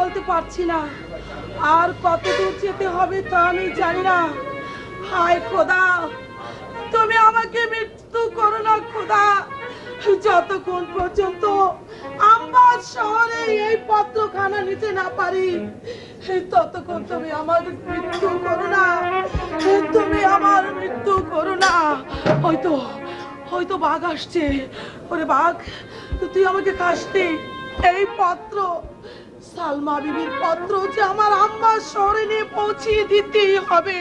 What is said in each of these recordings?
চলতে পারছি না, আর কত দূর যেতে হবে তা আমি জানি না। হায় খোদা, তুমি আমাকে মৃত্যু করো না খোদা। যতক্ষণ পর্যন্ত আমবাগ শহরে এই পত্রখানা নিতে না পারি, ততক্ষণ তুমি আমার মৃত্যু করো না, তুমি আমার মৃত্যু করো না। হয়তো হয়তো বাঘ আসছে। ওরে বাঘ, তুই আমাকে খাসনি। এই পত্র সালমা বিবির পত্র যে আমার আমবাগ শহরে নিয়ে পৌঁছিয়ে দিতেই হবে,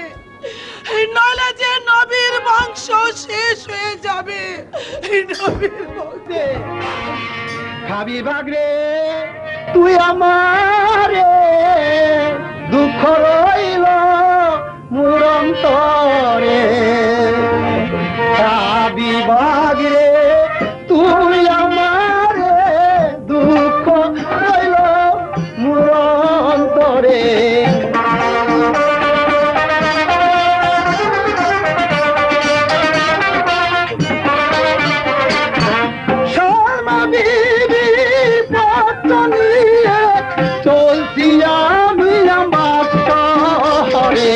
নইলে যে নবীর বংশ শেষ হয়ে যাবে। নবীর বংশ খাবি বাগরে তুই আমারে, দুঃখ রইল মোর অন্তরে। খাবি বাগরে তুই আমারে, দুঃখ রইল মোর অন্তরে। চলছি আমি আমার শহরে,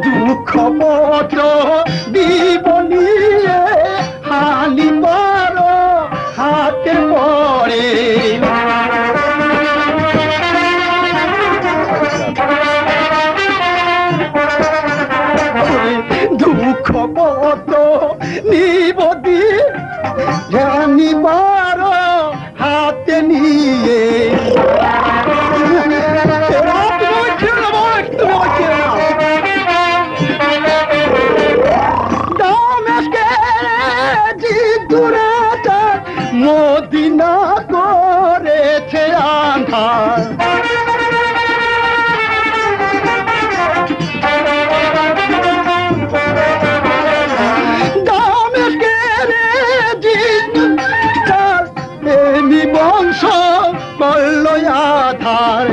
দুঃখ পত্র দিব নিয়ে হানি বড় হাতে পড়ে। দুঃখ কত নিবদি জানিবার হাতে নিয়ে। মদিনা করেছে আন্ধার, বংশ করল আধার।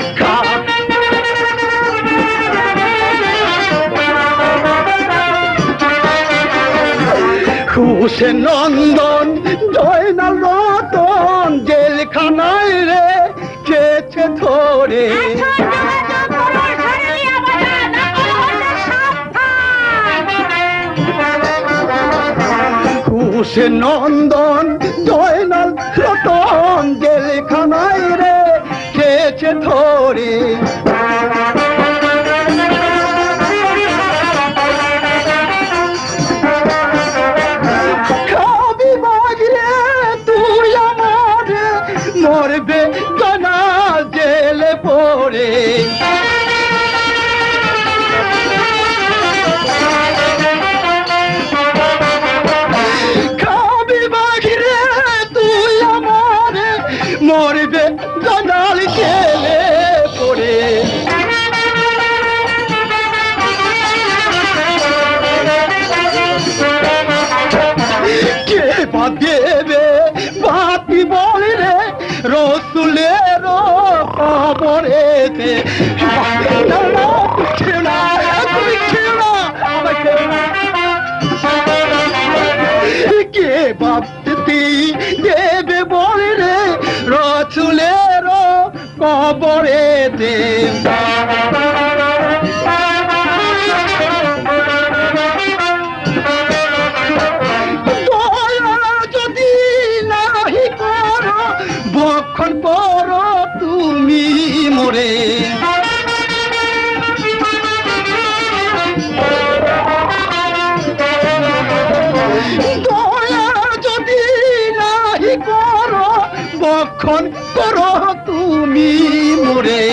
হুসেন নন্দন জয়নাল রতন জেলখানায় রে চেয়েছে ধরে। হুসেন নন্দন জয়নাল রতন জেলখানায় রে চেয়েছে ধরে। খাবি বাগরে তুই আমারে, মরবে জানাল জেলে পড়ে। মরবে জানাল জেলে পড়ে। কে বা দেবে বাতি বলে রে রসুলের কবরেতে। কে বাতি দেবে বলে রে রসুলের কবরেতে। যদি নাহি করো ভক্ষণ করো তুমি মোরে। যদি নাহি করো ভক্ষণ করো তুমি মোরে।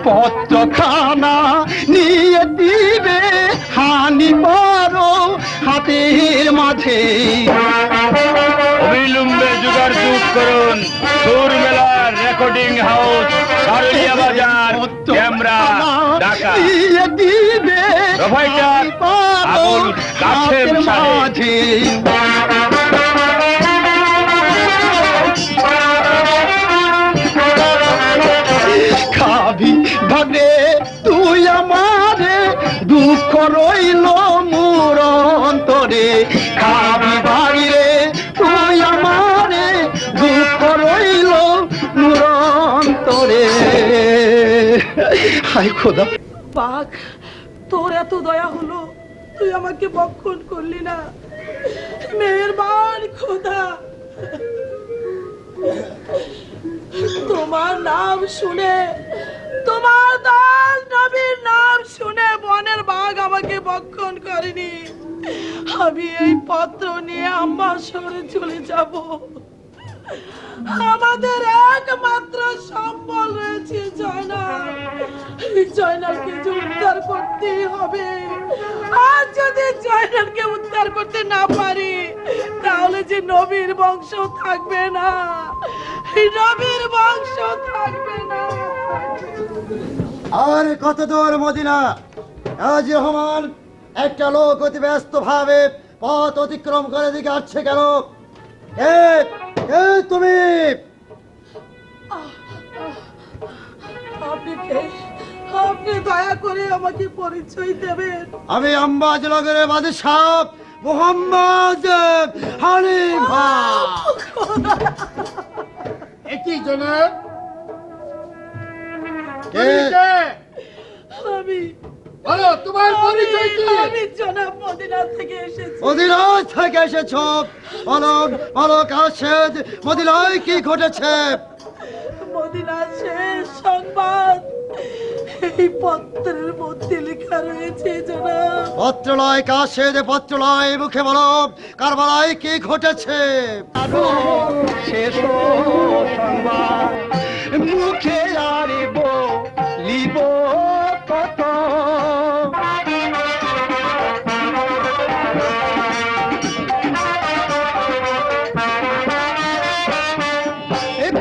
পত্রখানা নিয়ে দিবে হানি বড় হাতের মাঝে। অবিলম্বে জোগাড় করুন সুর মেলার রেকর্ডিং হাউস, সারুলিয়া বাজার, ক্যামেরা, ঢাকা। নিয়ে দিবে প্রোভাইডার আবুল কাসেম সাহেব। খাবি হায় খোদা, বাঘ, তোর এত দয়া হলো, তুই আমাকে বক্ষণ করলি না। মেহেরবান খোদা, তোমার নাম শুনে, তোমার দয়াল নবীর নাম শুনে বনের বাঘ আমাকে বক্ষণ করেনি। আমি এই পত্র নিয়ে আম্মা শহরে চলে যাব। আমাদের একমাত্র সম্বল রয়েছে জয়নাল। জয়নালকে যে উদ্ধার করতে হবে, আর যদি জয়নালকে উদ্ধার করতে না পারি তাহলে যে নবীর বংশ থাকবে না, নবীর বংশ থাকবে না। আর কত দূর মদিনা? হাজী রহমান, একটা লোক অতি ব্যস্ত ভাবে পথ অতিক্রম করে দিকে আসছে কেন? তুমি আপনি দয়া করে আমাকে পরিচয় দেবেন। আমি আম্বাজনগরের বাদশাহ মোহাম্মদ হানিফা। একই জনাব। আমি বলো তোমার পরিচয় কি? আমি জনাব মদিনা থেকে এসেছি। মদিনা থেকে এসেছ? বলো বলো কাশেদ, মদিনায় কি ঘটেছে? মদিনা শেষ সংবাদ এই পত্রের মধ্যে লেখা রয়েছে জনাব। পত্রলয় কাশেদ, পত্রলয় মুখে বলো, কারবালায় কি ঘটেছে? আরো শেষ সংবাদ মুখে আরিব লিব কত।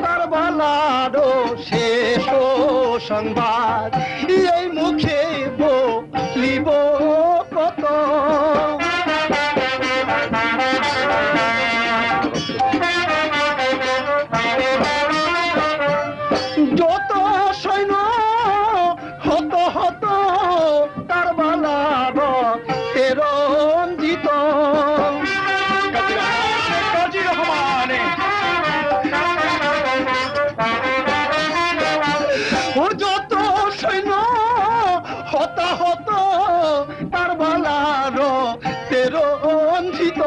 কারবালারও শেষ সংবাদ এই মুখে লিব কত। যত সৈন্য হত হত কারবালার রঞ্জিত। কাজী রহমান, ও যত সৈন্য হত হত কারবালার রঞ্জিত।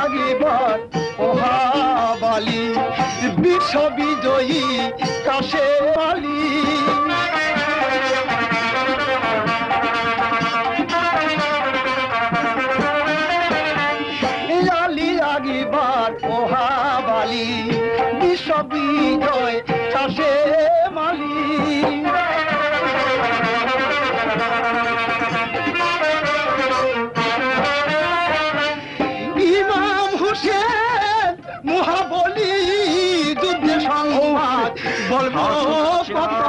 আগিবার ওহাবালি বিশ্ব বিজয়ী কাশে আলী। আলী আগিবার ওহাবালি বিশ্ব বিজয় কাশে মালি। ইমাম হুসেন মহাবলী যুদ্ধে সংবাদ বলবো কত।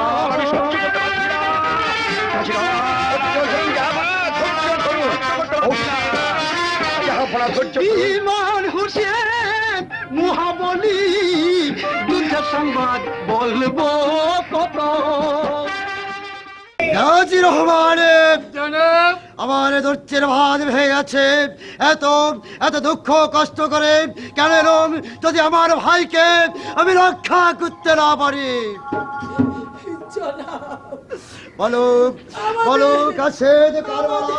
ইমাম হুসেন মহাবলী যুদ্ধের সংবাদ বলবো কত। হাজী রহমানের আমার ধৈর্যের ভাত ভেঙে গেছে। এত এত দুঃখ কষ্ট করে কেন এরম? যদি আমার ভাইকে আমি রক্ষা করতে না পারি, জনাব, বলো বলো কাশেদ, কারবালা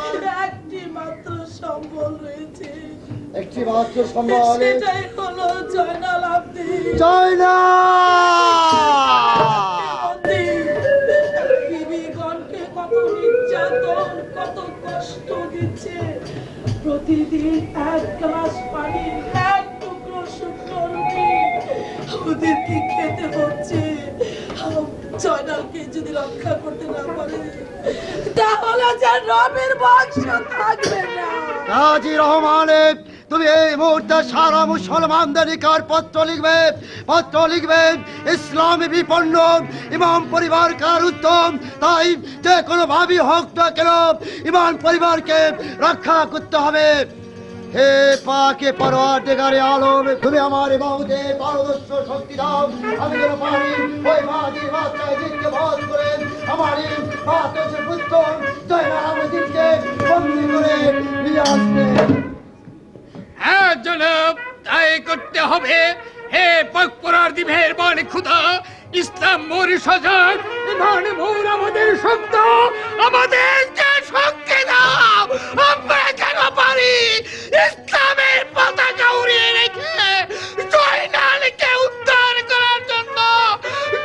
একটি মাত্র সম্বল রয়েছে, একটি মাত্র সম্বল, সেটাই হলো জয়নাল আব্দিন। জয় না। বিবিগণকে কত নির্যাতন, কত কষ্ট দিচ্ছে। প্রতিদিন এক গ্লাস পানি, এক টুকরো শুকনো রুটি ওদেরকে খেতে হচ্ছে। জয়নালকে যদি রক্ষা করতে না পারে তাহলে যে রবের বংশ থাকবে না। হাজী রহমানের, তুমি এই মুহূর্তে সারা মুসলমানদের নিকট পত্র লিখবে, পত্র লিখবে। ইসলামে বিপন্ন ইমাম পরিবার কার উত্তম, তাই যে কোনো ভাবি হোক না কেন ইমাম পরিবারকে রক্ষা করতে হবে। হে পাকে পরওয়ারদিগারে আলম, তুমি আমার ইমামতে পারদর্শ শক্তি দাও। আমি যেন পারি ওই মাঝির মাত্রায় দিনকে বধ করে আমার মাত্র পুত্র জয়নাল আবদিনকে বন্দী করে নিয়ে আসতে। হ্যাঁ বিজয় করতে হবে। হে পরার দিবের বন খুদা, ইসলাম মোর সজাগ, ইমান মোর আমাদের শব্দ, আমাদেরকে শক্তি দাও। আমরা যেন পারি ইসলামের পতাকা উড়িয়ে রেখে জয়নালকে উদ্ধার করার জন্য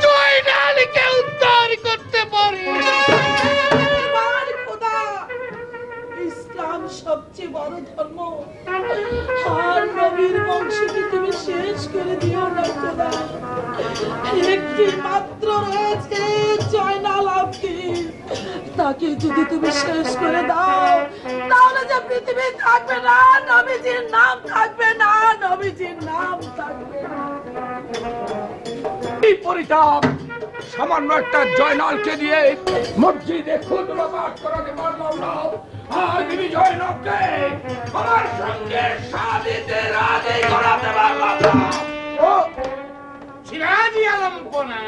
জয়নালকে উদ্ধার করতে পারি। ইসলাম সবচেয়ে বড় ধর্ম, আর নবীর বংশকে তুমি শেষ করে দিও না খোদা। একটি মাত্র রয়েছে জয়নাল আবদিন, তাকে যদি তুমি শেষ করে দাও তাহলে যে পৃথিবী থাকবে না, নবীজির নাম থাকবে না, নবীজির নাম থাকবে না। এই পরিতাপ সামান্য একটা জয়নালকে দিয়ে মসজিদে খুতবা পাঠ করাতে পারলাম না, আর বিবি জয়নবকে আমার সঙ্গে শাদীতে রাজি করাতে পারলাম না। ও সিরাজি আলমপনা,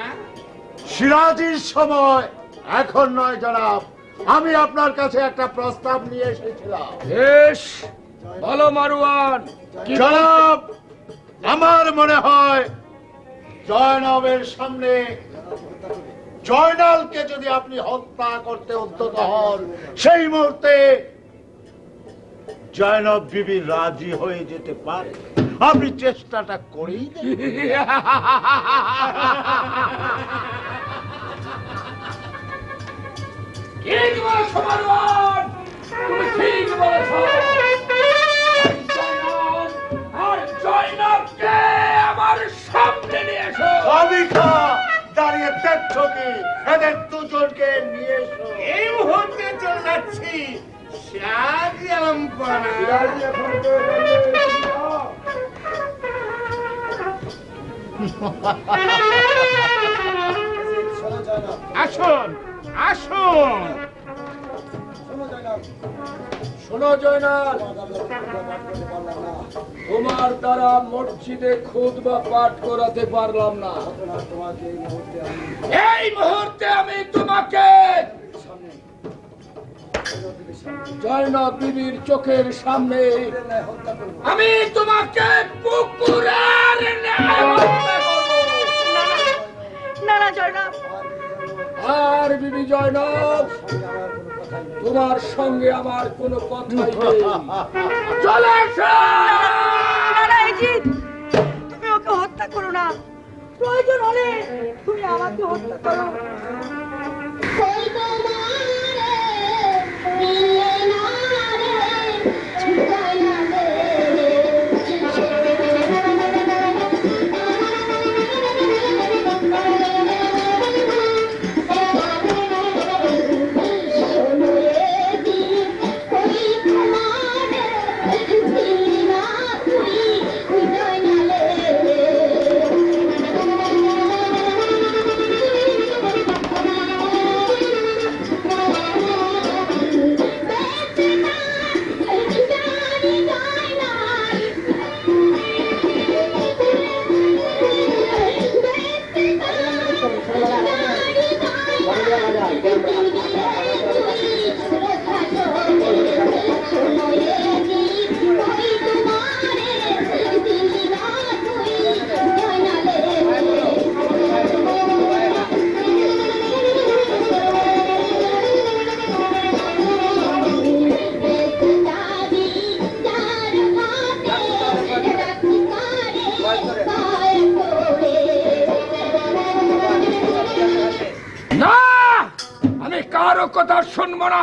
সিরাজির সময় এখন নয় জনাব। আমি আপনার কাছে একটা প্রস্তাব নিয়ে এসেছিলাম। বেশ, বলো মারওয়ান। কি জনাব, আমার মনে হয় জয়নবের সামনে জয়নালকে যদি আপনি হত্যা করতে উদ্যত হন, সেই মুহূর্তে জয়নব বিবি রাজি হয়ে যেতে পারে। আপনি চেষ্টাটা করেই দেখুন। ঠিক বলেছ মারওয়ান, তুমি ঠিক বলেছ। আর জয়নবকে আমার সামনে নিয়ে এসো। অবিখা দাঁড়িয়ে দেখছো কি? এদের দুজনকে নিয়ে এসো। এই মুহূর্তে চলে যাচ্ছি। সিরাজি আলমপনা, আসুন আসুন। শোনো জয়নাল, তোমার দ্বারা মসজিদে খুতবা পাঠ করাতে পারলাম না। এই মুহূর্তে আমি তোমাকে জয়নব বিবির চোখের সামনে আমি তোমাকে পুকুরের ন্যায় হত্যা করব। না না জয়নাব, আর বিবি জয়নব, তোমার সঙ্গে আমার কোনো কথাই নেই। চলে এসো। তুমি ওকে হত্যা করো না, প্রয়োজন হলে তুমি আমাকে হত্যা করো। কারো কথা শুনবো না।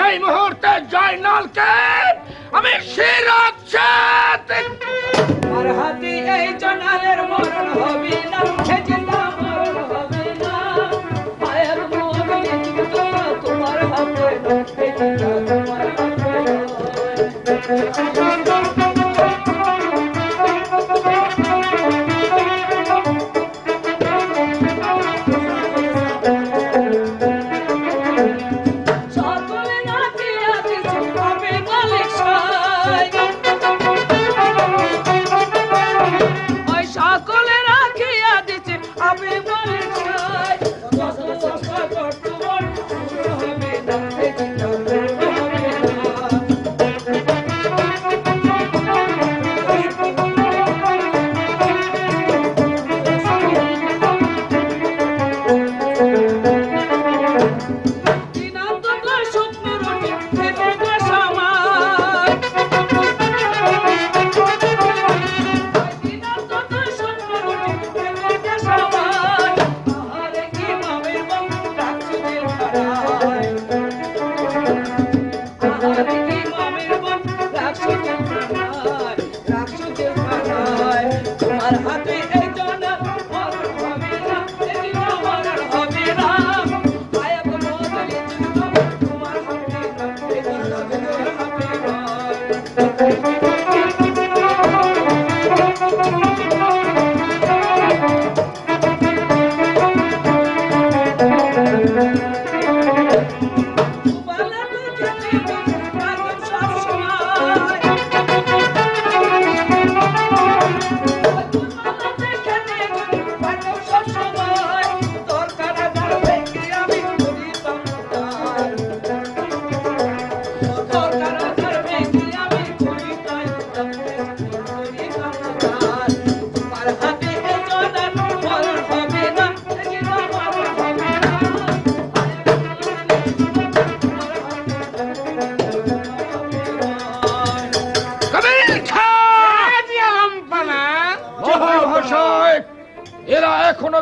এই মুহূর্তে জয়নালকে আমি শিরচ্ছেদ। আর হাতি এই জয়নালের মরণ হবে না, খেজিলা মরণ হবে না। পায়ের মরণ তোমার হবে না, খেজিলা তোমার হবে না।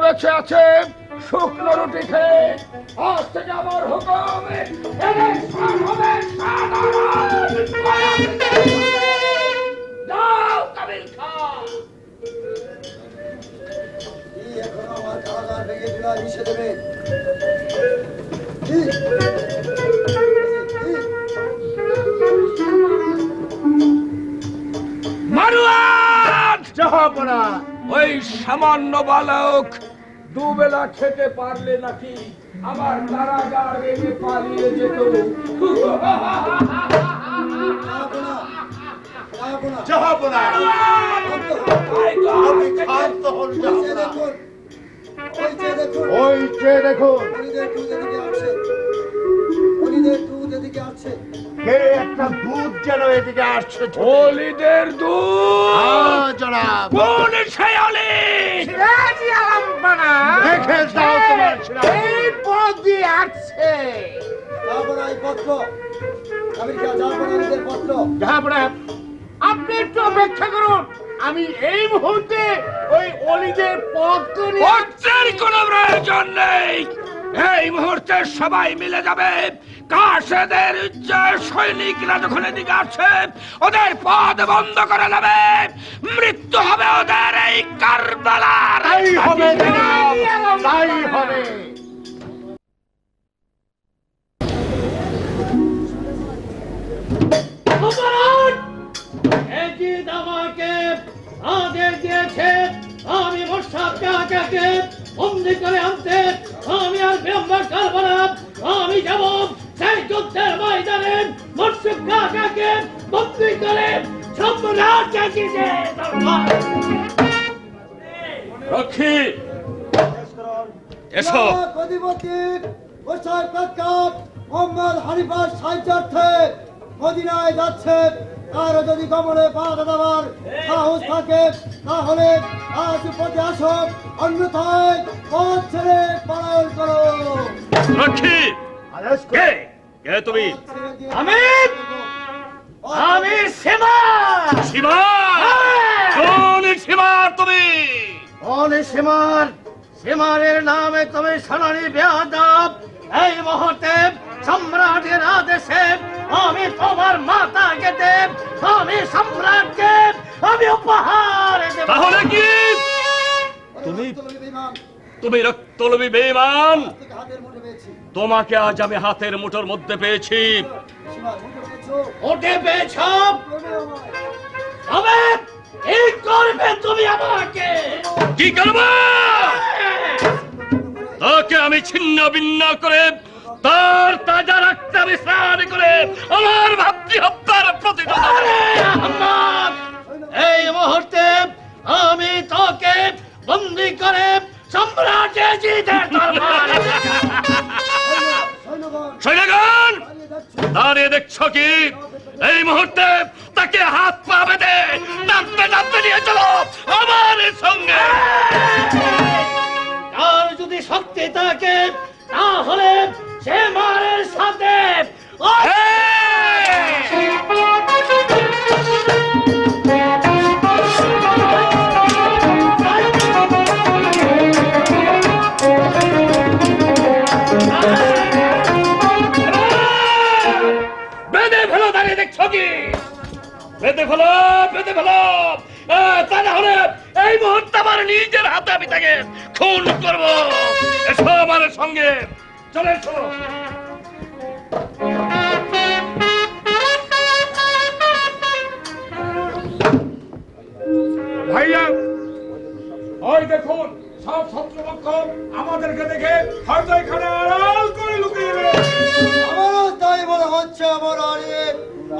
বেঁচে আছে শুকনো রুটি খেয়ে। আজ থেকে আমার হুকুম, ইলেকশন হবে সাধারণ। যাও কাবিল খান। এখনো আমার কারাগার ভেঙে দিলা মিশে দেবে। মারওয়ান, জাহাপনা ওই সামান্য বালক দুবেলা খেতে পারলে নাকি আমার কারাগার ভেঙে পালিয়ে যেত। জাহাপনা আপনি ক্ষান্ত হন জাহাপনা। ওই চেয়ে দেখুন কে একটা দুধ যেন এদিকে আসছে। অলিদের দুধ জনাব কোন সেই অলি? দেখে যাও তোমার এই পথ দিয়ে আসছে। জাহাপনা আপনি একটু অপেক্ষা করুন, আমি এই মুহূর্তে ওই অলিদের পথ পত্রের কোনো প্রয়োজন নেই। এই মুহূর্তে সবাই মিলে যাবে। কাশেদের উজ্জ্বল সৈনিকরা যখন এদিকে আসছে, ওদের পথ বন্ধ করে দেবে। মৃত্যু হবে ওদের এই কারবালার। তাই হবে জনাব, তাই হবে। এজিদ আমাকে আদেশ দিয়েছে আমি মোশাররফ কাকাকে বন্দী করে আনতে। আমি আর বিলম্ব করব না, আমি যাব সেই যুদ্ধের ময়দানে মোশাররফ কাকাকে বন্দী করে সম্রাট এজিদের দরবারে। রক্ষী এসো। মোহাম্মদ হানিফার সাহায্যার্থে মদিনায় যাচ্ছে। আর যদি গমনে বাধা দেওয়ার সাহস থাকে তাহলে আজ পথে আসো, অন্যথায় পথ ছেড়ে পলায়ন করো। রক্ষী কে? কে তুমি? আমি সীমা। সীমা? কোন সীমা তুমি? সীমার সীমারের নামে তুমি সোনালী বেয়াদব। এই মুহূর্তে সম্রাটের আদেশে আমি তোমার মাতা কেটে আমি সম্রাটকে আমি উপহার দেব। তাহলে কি তুমি রক্তলোভী বেঈমান? তোমাকে আজ আমি হাতের মুঠোর মধ্যে পেয়েছি। ওঠে পেয়েছ, তবে এই করবে তুমি আমাকে। কি করবো? তাকে আমি ছিন্ন ভিন্ন করে তার তাজা রক্ত মিশ্রণ করে আমার ভাতৃ হত্যার প্রতিশোধ নেব। এই মুহূর্তে আমি তোকে বন্দী করে সম্রাট এজিদের দরবারে। সৈন্যগণ, দাঁড়িয়ে দেখছো কি? এই মুহূর্তে তাকে হাত পা বেঁধে টানতে টানতে নিয়ে চলো আমার সঙ্গে। আর যদি শক্তি থাকে তাহলে সে মারের সাথে বেঁধে ফেলো। দাঁড়িয়ে দেখছো কি? বেঁধে ফেলো, বেঁধে ফেলো। তা না হলে এই মুহূর্তে আমার নিজের হাতে আমি তাকে খুন করবো। এসো আমার সঙ্গে, চলে এসো। ভাইয়া, ওই দেখুন সব শত্রুপক্ষ আমাদেরকে দেখে হয়তো এখানে আড়াল করে লুকিয়ে রয়েছে। আমারও তাই মনে হচ্ছে।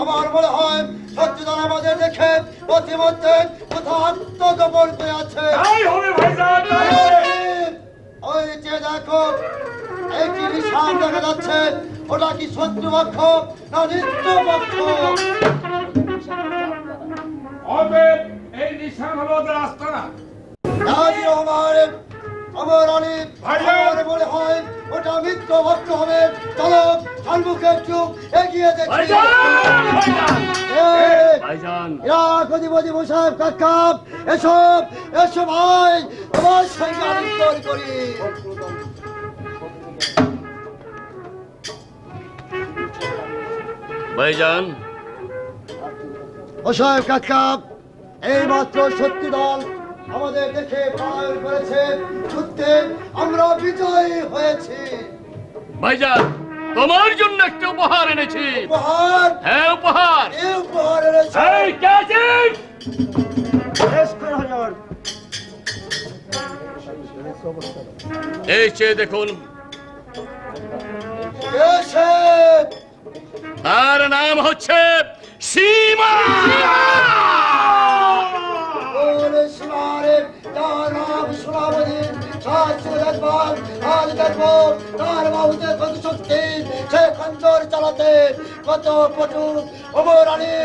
আমার মনে হয় সত্যিদান আমাদের দেখে প্রতিমধ্যে কোথাও আত্মগোপন করে আছে। তাই হবে ভাইজান, তাই হবে। ওই যে দেখো একটি নিশান দেখা যাচ্ছে, ওটা কি শত্রুপক্ষ না মিত্রপক্ষ? হবে এই নিশান হলো ওদের আস্তানা। গাজী রহমানের আমার আলী ভাইজান! আমার মনে হয় ওটা মিত্র ভক্ত হবে। চলো সম্মুখে একটু এগিয়ে দেখি। ইরাকদিপতি সাহেব কাকা, এসো এসো ভাই, তোমার সঙ্গে আলিঙ্গন করি। ভাইজান, ও সাহেব কাকা, এই মাত্র শক্তি দল আমাদের দেখে পলায়ন করেছে। যুদ্ধে আমরা বিজয়ী হয়েছি। ভাইজান, তোমার জন্য একটা উপহার এনেছি। উপহার? হ্যাঁ, উপহার। এই উপহার এনেছে। এই কে আছিস? এই চেয়ে দেখুন, এসে তার নাম হচ্ছে সীমা। ওরে সীমারে, তার নাম সোনামণি, তার সুরজবান, তার গর্ব, তার বাহুতে কত শক্তি, সে খঞ্জর চালাতে কত পটু। ওমর আলী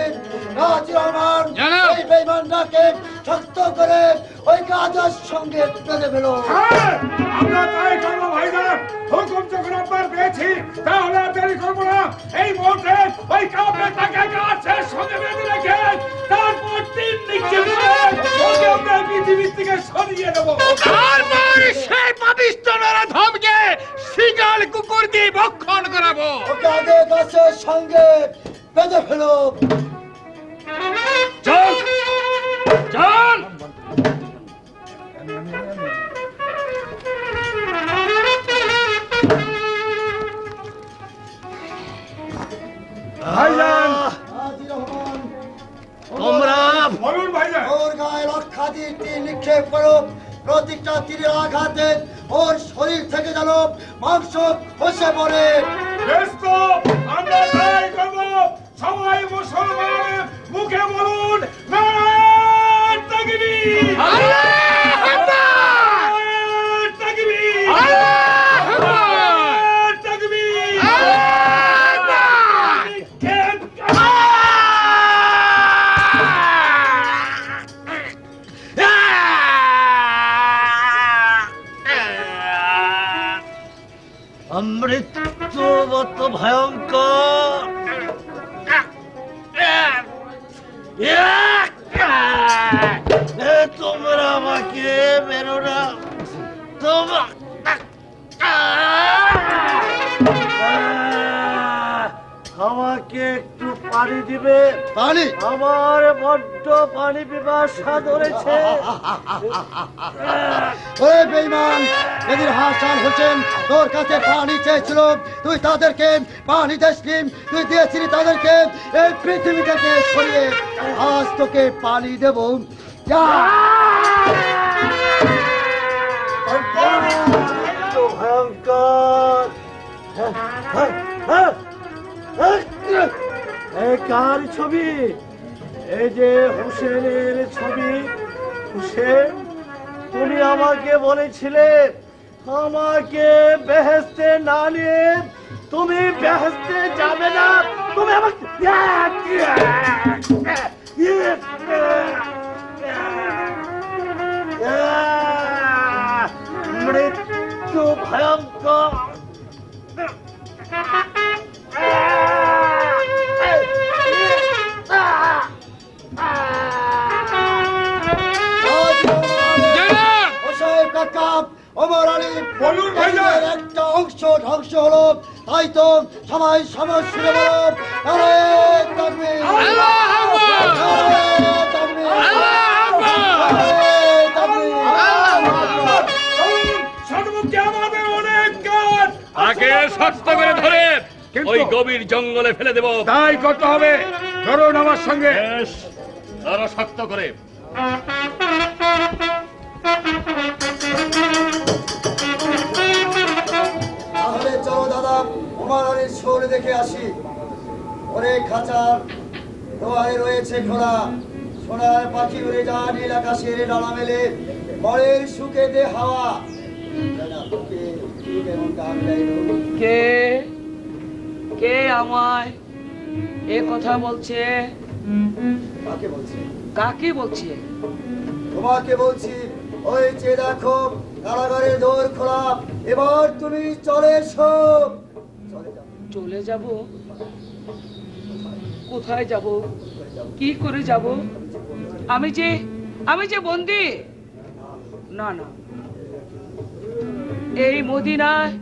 রাজি রহমান জানাব। এই বেঈমানটাকে শক্ত করে ওই গাজার সঙ্গে বেঁধে ফেলো। হ্যাঁ, আমরা তাই করবো ভাইজান। হুকুম যখন আপনার পেয়েছি, তাহলে আর দেরি করবো না। এই মুহূর্তে ওই কাফেরটাকে গাছের সঙ্গে বেঁধে রেখে তারপর তিন নিক্ষেপ করে ওকে আমরা পৃথিবীর থেকে সরিয়ে দেবো। তারপর সেই পাপিষ্ঠ নরধমকে শিকাল কুকুর দিয়ে ভক্ষণ করাবো। ওকে আগে গাছের সঙ্গে বেঁধে ফেলো। চল চল। ভাইজান! রাজি রহমান, তোমরা বলুন ভাইজান। ওর গায়ে লক্ষাধিক তীর নিক্ষেপ করো। প্রত্যেকটা তীরের আঘাতে ওর শরীর থেকে যেন মাংস খসে পড়ে। বেশ তো, আমরা তাই করবো। সবাই মুসলমান মুখে বলুন নারায়ণ তাকবীর! আল্লাহু আকবার! নারায়ণ তাকবীর! আল্লাহু আকবার! নারায়ণ তাকবীর! আল্লাহু আকবার! নিক্ষেপ মৃত্যুবত ভয়ঙ্কর। তোমরা আমাকে মেরো না। আমাকে একটু পানি দিবে? পানি? আমার বড্ড পানি পিপাসা ধরেছে। ওরে বেঈমান, এদের হাসান হোসেন তোর কাছে পানি চেয়েছিল, তুই তাদেরকে পানি দিসনি, তুই দিয়েছিলি তাদেরকে এই পৃথিবী থেকে সরিয়ে। আজ তোকে পানি দেব। যা। ভয়ঙ্কর। কার ছবি? এই যে হুসেনের ছবি। হুসেন, তুমি আমাকে বলেছিলে আমাকে বেহেশতে না নিয়ে তুমি বেহেশতে যাবে না। তুমি আমাকে মৃত্যু ভয়ঙ্কর। জানাব। ও সাহেব কাকা, ওমর আলী বলুন ভাইজান। একটা অংশ ধ্বংস হলো, তাই তো সবাই সমস্যা বলো নারায়ণ তাকবীর! আল্লাহু আকবার! নারায়ণ তাকবীর! আল্লাহু আকবার! নারায়ণ তাকবীর! চলুন, সন্মুখে আমাদের অনেক কাজ। তাকে শক্ত করে ধরে ওই গভীর জঙ্গলে ফেলে দেব। তাই করতে হবে। ধরুন আমার সঙ্গে। বেশ, ধরো শক্ত করে। তাহলে চলো দাদা, ওমর আলীর শোর দেখে আসি। অনেক খাঁচার দোয়ারে রয়েছে খোলা, সোনার পাখি উড়ে যা নীল আকাশের ডানা মেলে, বরের সুখে দে হাওয়া। কে কে আমায় এ কথা বলছে? কাকে বলছে? কাকে বলছে? তোমাকে বলছি। ওই যে দেখো কারাগারের দোর খোলা, এবার তুমি চলে এসো। চলে যাও। চলে যাব? কোথায় যাব? কি করে যাব? আমি যে বন্দি। না না, এই মদিনায়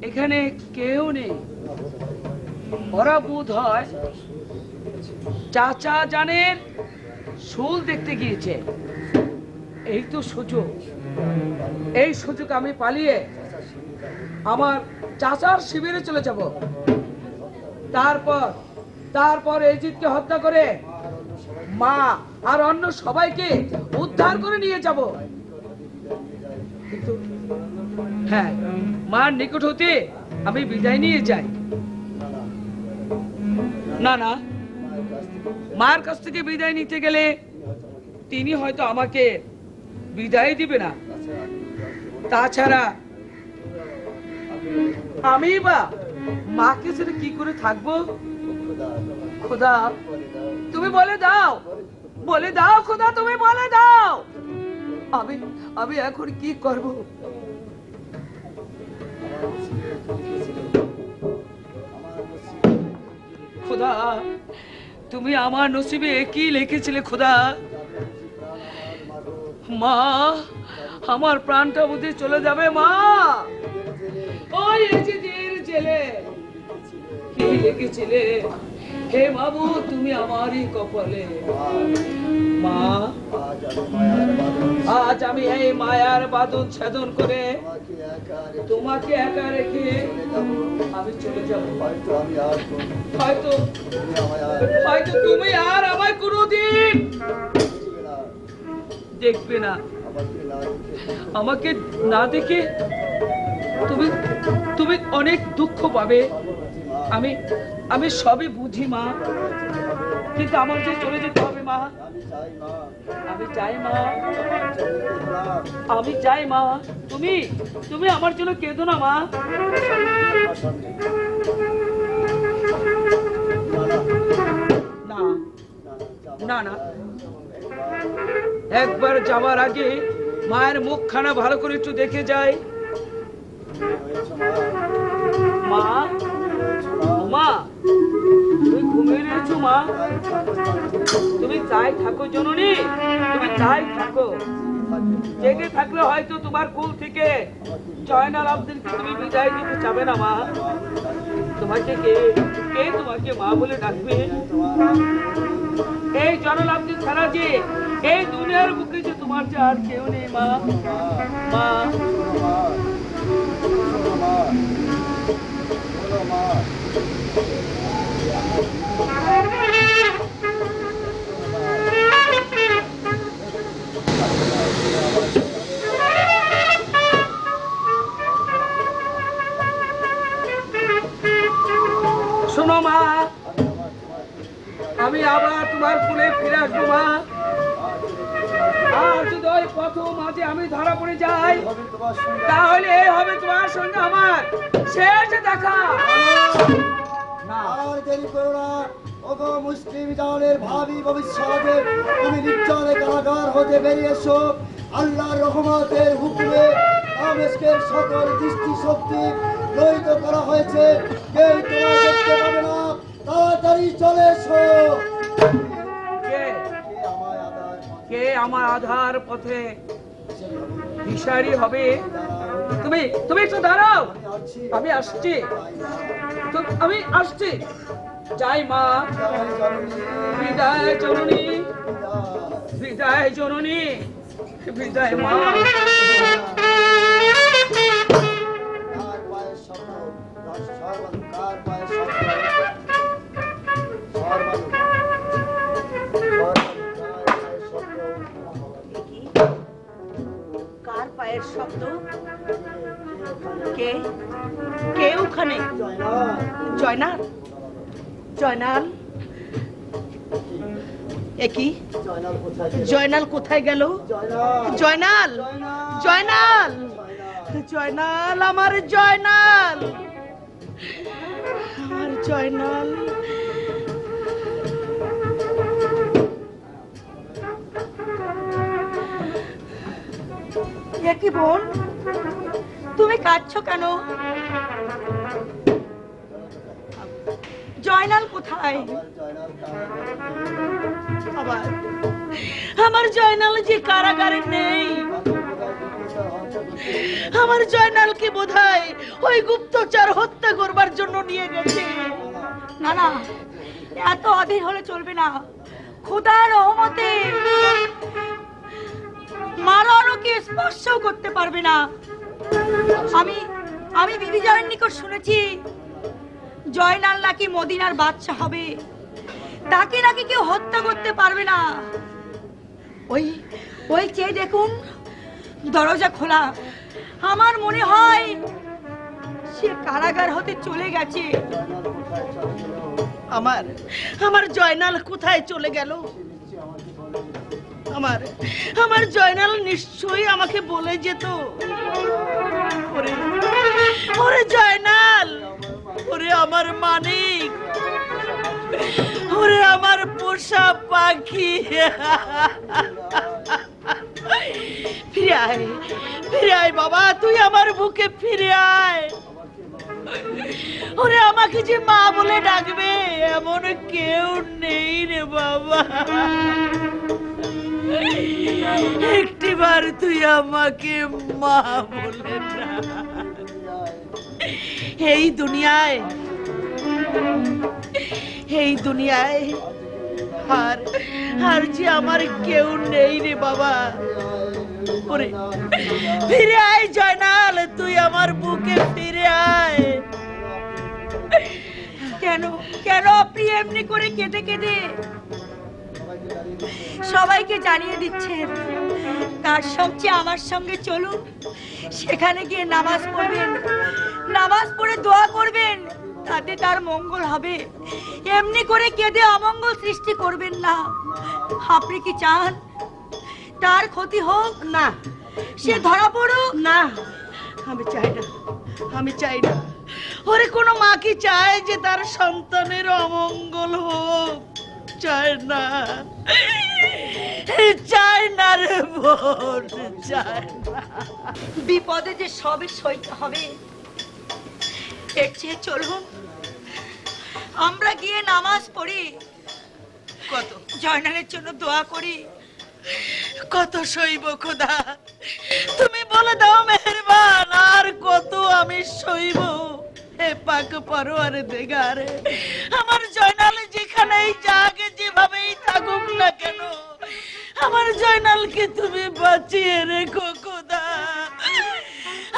এখানে কেউ নেই। ওরা বোধ হয় চাচা জানের শুল দেখতে গিয়েছে। এই তো সুযোগ, এই সুযোগ আমি পালিয়ে আমার চাচার শিবিরে চলে যাব। তারপর এজিদকে হত্যা করে মা আর অন্য সবাইকে উদ্ধার করে নিয়ে যাব। কিন্তু হ্যাঁ, মার নিকট হতে আমি বিদায় নিয়ে যাই। না না, মার কাছ থেকে বিদায় নিতে গেলে তিনি হয়তো আমাকে বিদায় দিবে না। তাছাড়া আমি বা মাকে ছেড়ে কি করে থাকবো? খোদা তুমি বলে দাও খোদা, তুমি বলে দাও, আমি এখন কি করব? খোদা তুমি আমার নসিবে কি লিখেছিলে খোদা? মা, আমার প্রাণটা বুঝে চলে যাবে মা। ওই এজিদের জেলে কি লিখেছিলে? হে বাবু, তুমি আমারই কপালে। মা, আজ আমি এই মায়ার বাঁধন ছেদন করে তোমাকে একা রেখে আমি চলে যাব। হয়তো তুমি আর আমায় কোনোদিন দেখবে না। আমাকে না দেখে তুমি অনেক দুঃখ পাবে। আমি সবই বুঝি মা, কিন্তু আমার যে চলে যেতে হবে মা। আমি চাই মা, তুমি আমার জন্য কেঁদো না মা। না না, একবার যাওয়ার আগে মায়ের মুখখানা ভালো করে একটু দেখে যাই। মা, মা তুমি ঘুমিয়ে রয়েছো মা? তুমি তাই থাকো জননী, তুমি তাই থাকো। জেগে থাকলে হয়তো তোমার কুল থেকে জয়নাল আবদিনকে তুমি বিদায় দিতে চাবে না মা। তোমাকে কে তোমাকে মা বলে ডাকবে? এই জয়নাল আবদিন ছাড়া যে এই দুনিয়ার বুকে যে তোমার যে আর কেউ নেই মা। মা, শোনো মা, আমি আবার তোমার কুলে ফিরে আসবো মা। আর যদি ওই প্রথম মাঝে আমি ধরা পড়ে যাই, তাহলে এই হবে তোমার সঙ্গে আমার শেষ দেখা। আর দেরি করো না, ওগো মুসলিম জানের ভাবি ভবিষ্যতে তুমি নির্জনে কারাগার হতে বেরিয়ে এসো। আল্লাহর রহমতের হুকুমে দামেস্কের সকল দৃষ্টি শক্তি রহিত করা হয়েছে। কেউ তোমায় দেখতে পাবে না, তাড়াতাড়ি চলে এসো। কে আমার আধার পথে দিশারি হবে? তুমি একটু দাঁড়াও, আমি আসছি। যাই মা। বিদায় জননী, বিদায় জননী, বিদায় মা। কার পায়ের শব্দ? কে ওখানে? জয়নাল, জয়নাল, একই জয়নাল কোথায় গেল? জয়নাল, জয়নাল, জয়নাল, আমার জয়নাল, আমার জয়নাল। কি বোন, তুমি কাঁদছো কেন? জয়নাল কোথায়? আমার জয়নাল যে কারাগারে নেই। আমার জয়নালকে বোধহয় ওই গুপ্তচর হত্যা করবার জন্য নিয়ে গেছে। না না, এত অধীর হলে চলবে না। খোদার রহমতে মারানোকে স্পর্শ করতে পারবে না। আমি বিবি জানের নিকট শুনেছি জয়নাল নাকি মদিনার বাদশা হবে, তাকে নাকি কেউ হত্যা করতে পারবে না। ওই চেয়ে দেখুন, দরজা খোলা। আমার মনে হয় সে কারাগার হতে চলে গেছে। আমার জয়নাল কোথায় চলে গেল? আমার জয়নাল নিশ্চয়ই আমাকে বলে যেত। ওরে জয়নাল, ওরে আমার মানিক, ওরে আমার পোষা পাখি, ফিরে আয়, ফিরে আয় বাবা, তুই আমার বুকে ফিরে আয়। ওরে আমাকে যে মা বলে ডাকবে এমন কেউ নেই রে বাবা। একটিবার তুই আমাকে মা বলে ডাক। এই দুনিয়ায় আর যে আমার কেউ নেই রে বাবা। ওরে ফিরে আয় জয়নাল, তুই আমার বুকে ফিরে আয়। কেন আপনি এমনি করে কেঁদে কেঁদে সবাইকে জানিয়ে দিচ্ছেন? তার সবচেয়ে আমার সঙ্গে চলুন, সেখানে গিয়ে নামাজ পড়বেন, নামাজ পড়ে দোয়া করবেন, তাতে তার মঙ্গল হবে। এমনি করে কেঁদে অমঙ্গল সৃষ্টি করবেন না। আপনি কি চান তার ক্ষতি হোক? না, সে ধরা পড়ুক? না, আমি চাই না। ওরে কোনো মা কি চায় যে তার সন্তানের অমঙ্গল হোক? চায় না রে বোন, চায় না। বিপদে যে সবে সইতে হবে, এর চেয়ে চলুন আমরা গিয়ে নামাজ পড়ি, কত জয়নালের জন্য দোয়া করি। কত সইব খোদা, তুমি বলে দাও মেহেরবান, আর কত আমি সইব? হে পাক পরওয়ারে দিগার, আমার জয়নাল যেখানেই যাক, যেভাবেই থাকুক না কেন, আমার জয়নালকে তুমি বাঁচিয়ে রেখো খোদা।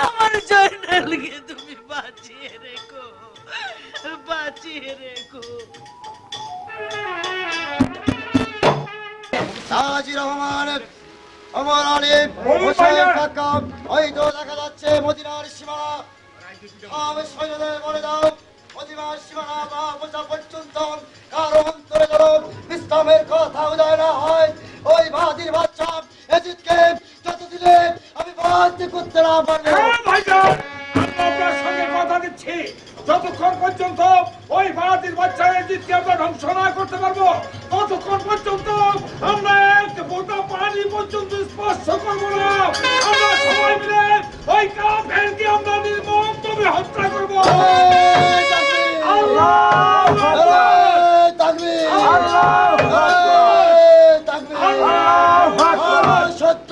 আমার জয়নালকে তুমি বাঁচিয়ে রেখো, বাঁচিয়ে রেখো। সাজি রহমান, ওমর আলিফ, হোসেন কাকা, ওই তো দেখা যাচ্ছে মদিনার সীমানা। আমি সৈন্যদের বলে দাও, মদিনার সীমানা বা বোঝা পর্যন্ত কারো অন্তরে যেন ইসলামের কথা উদয় না হয়। ওই বাদির বাচ্চা এজিদকে যতদিনে আমি বাদ করতে না পারবো। আপনার সঙ্গে কথা দিচ্ছি, যতক্ষণ পর্যন্ত ওই বাতিল বাচ্চা এজিদকে আমরা ধ্বংস না করতে পারবো, ততক্ষণ পর্যন্ত আমরা এক ফোঁটা পানি পর্যন্ত স্পর্শ করবো না। আমরা সবাই মিলে ওই কাফেরকে আমরা নির্মমভাবে হত্যা করবো। আল্লাহু আকবার, তাকবীর, আল্লাহু আকবার, আল্লাহু আকবার। সত্য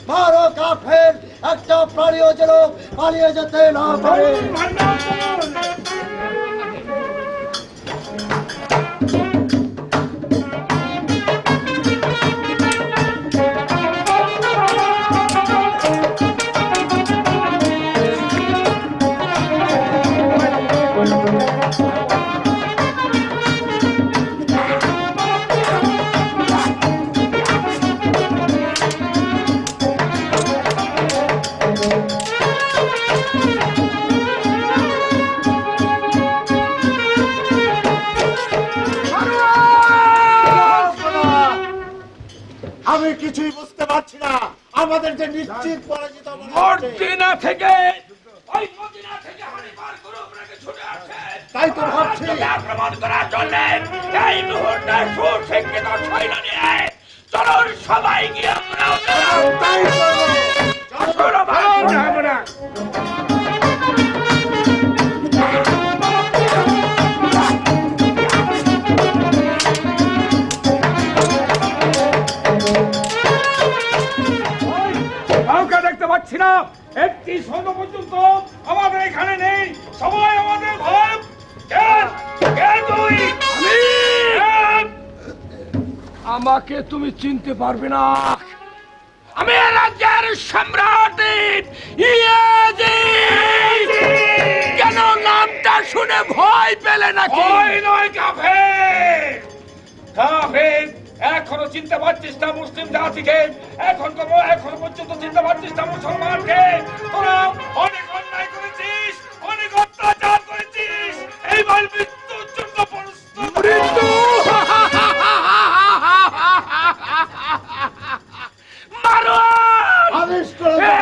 ভারো কাফের একটা প্রাণীও যেন পালিয়ে যেতে না পারে। আমি কিছুই বুঝতে পারছি না, আমাদের যে নিশ্চিত পরাজিত মদিনা থেকে ওই মদিনা থেকে হানিফার গ্রুপটাকে ছুটে আসে, তাই তো ভাবছি আক্রমণ করার জন্য এই মুহূর্তে সুশিক্ষিত সৈন্য নিয়ে চলো সবাই গিয়ে আমরা তাই করবো। শোনো ভাই। কাউকে দেখতে পাচ্ছি না, একটি সৈন্য পর্যন্ত আমাদের এখানে নেই, সবাই আমাদের ভাই। কে তুই? আমাকে তুমি চিনতে পারবে না, আমি রাজ্যের সম্রাট ইয়াজিদ। কেন নামটা শুনে ভয় পেলে নাকি? ভয় নয় কাফের, কাফের। এখনো চিনতে পারছিস না মুসলিম জাতিকে, এখনো পর্যন্ত চিনতে পারছিস না মুসলমানকে। তোরা অনেক অন্যায় করেছিস, অনেক অত্যাচার করেছিস, এইবার মৃত্যুর জন্য প্রস্তুত। মৃত্যু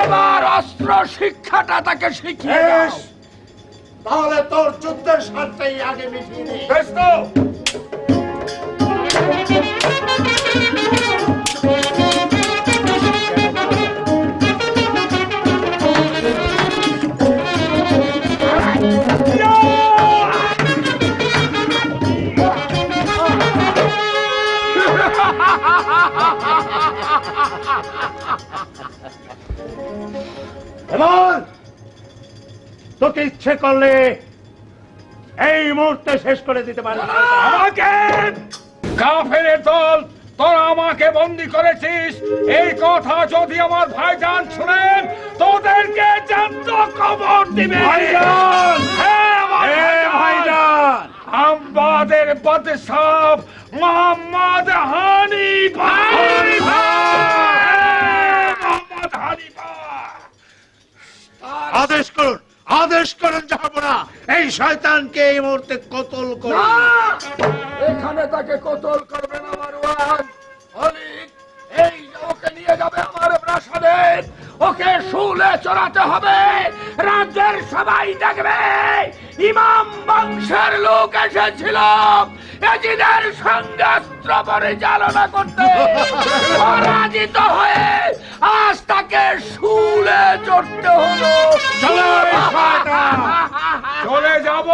এবার অস্ত্র শিক্ষাটা তাকে শিখিয়ে দাও। তাহলে তোর যুদ্ধের স্বার্থেই আগে মিটিয়ে নে। বেশ তো। এবার তোকে ইচ্ছে করলে এই মুহূর্তে শেষ করে দিতে পারিস। আমাকে কাফেরের দল, তোরা আমাকে বন্দী করেছিস, এই কথা যদি আমার ভাইজান শুনেন তোদেরকে জ্যান্ত কবর দিবে। ভাইজান! হ্যাঁ ভাইজান! আমাদের বাদশাহ মোহাম্মদ হানিফা। মোহাম্মদ হানিফা, আদেশ করুন জাহাপনা, এই শয়তানকে এই মুহূর্তে কতল করুন। এখানে তাকে কতল করবে না মারওয়ান। খালিদ এই ওকে নিয়ে যাবে আমার প্রাসাদে, ওকে শুলে চড়াতে হবে, রাজ্যের সবাই দেখবে ইমাম বংশের লোক এসেছিল ইয়াজিদের সঙ্গে অস্ত্র পরিচালনা করতে। পরাজিত হয়ে আজ তাকে শুলে চড়তে হলো। চলে যাব।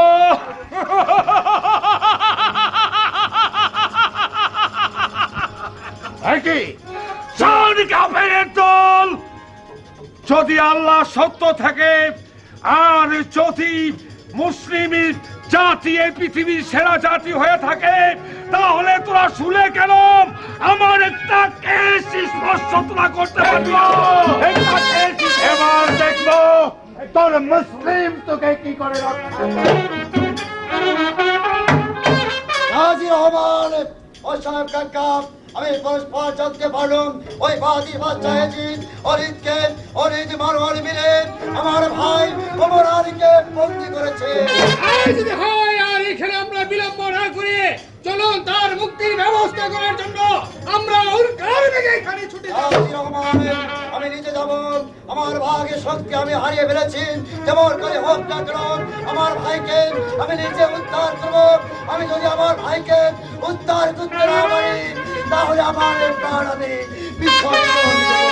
শোন কাফেরের দল, যদি আল্লাহ সত্য থাকে আর যদি মুসলিম জাতি এই পৃথিবীর সেরা জাতি হয়ে থাকে, তাহলে তোরা শুলে কেন আমার একটা কেস স্পর্শ তোরা করতে পারবি। এবার দেখবো তোর মুসলিম তোকে কি করে রাখছে। গাজী রহমান ও সাহেব কাকা, আমি পরস্পর জানতে পারলাম ওই বাদী বাচ্চা ইয়াজিদ অলিদ মারওয়ানি মিলে আমার ভাই ওমর আলীকে বন্দী করেছে। যদি হয় আর এখানে আমরা বিলম্ব না করে চলুন তার মুক্তির ব্যবস্থা করার জন্য আমরা এখানে ছুটে যাব। গাজী রহমান, আমি নিজে যাব, আমার ভাগের শক্তি আমি হারিয়ে ফেলেছি, যেমন করে হোক না কেন আমার ভাইকে আমি নিজে উদ্ধার করব। আমি যদি আমার ভাইকে উদ্ধার করতে না পারি তাহলে আমার প্রাণ আমি বিসর্জন দেব।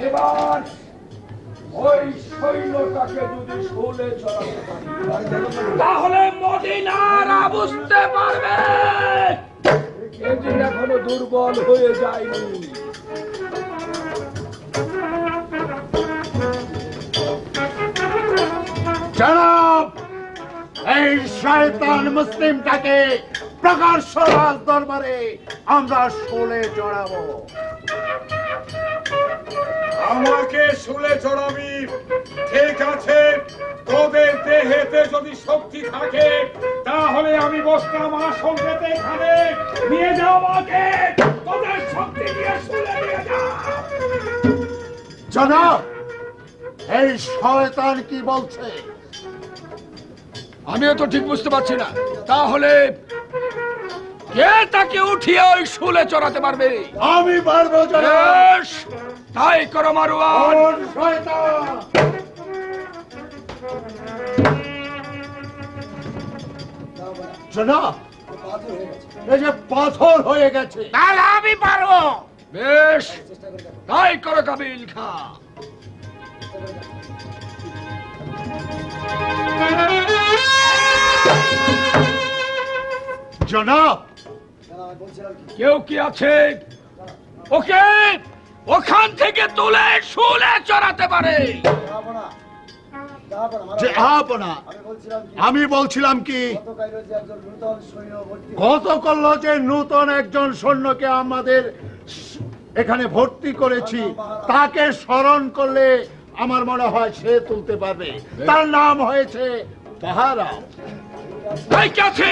এবার ওই সৈন্যটাকে যদি শুলে চড়াতে পারি তাহলে মদিনারা বুঝতে পারবে ইয়াজিদ এখনো দুর্বল হয়ে যায়নি। জনাব, এই শয়তান মুসলিমটাকে প্রকাশ্য রাজ দরবারে আমরা শুলে চড়াবো। আমাকে শুলে চড়াবি, ঠিক আছে। তোদের দেহেতে যদি শক্তি থাকে তাহলে আমি বসলাম আসল পেতে এখানে, নিয়ে যাও আমাকে, তোদের শক্তি দিয়ে শুলে নিয়ে যাও। জনাব, এই শয়তান কি বলছে? আমিও তো ঠিক বুঝতে পারছি না। তাহলে কে তাকে উঠিয়ে ওই শুলে চড়াতে পারবে? আমি পারবো জনাব। বেশ, তাই করো মারওয়ান। কোন শয়তান? জনাব, এই যে পাথর হয়ে গেছে। তাহলে আমি পারবো। বেশ, তাই করো কাবিল খা। জনাব, কেউ কি আছে ওকে ওখান থেকে তুলে শুলে চড়াতে পারে? যে আপনা আমি বলছিলাম কি, গতকাল যে নূতন একজন সৈন্যকে আমাদের এখানে ভর্তি করেছি, তাকে স্মরণ করলে আমার মনে হয় সে তুলতে পারবে। তার নাম হয়েছে বাহারাম। তাই কি আছে,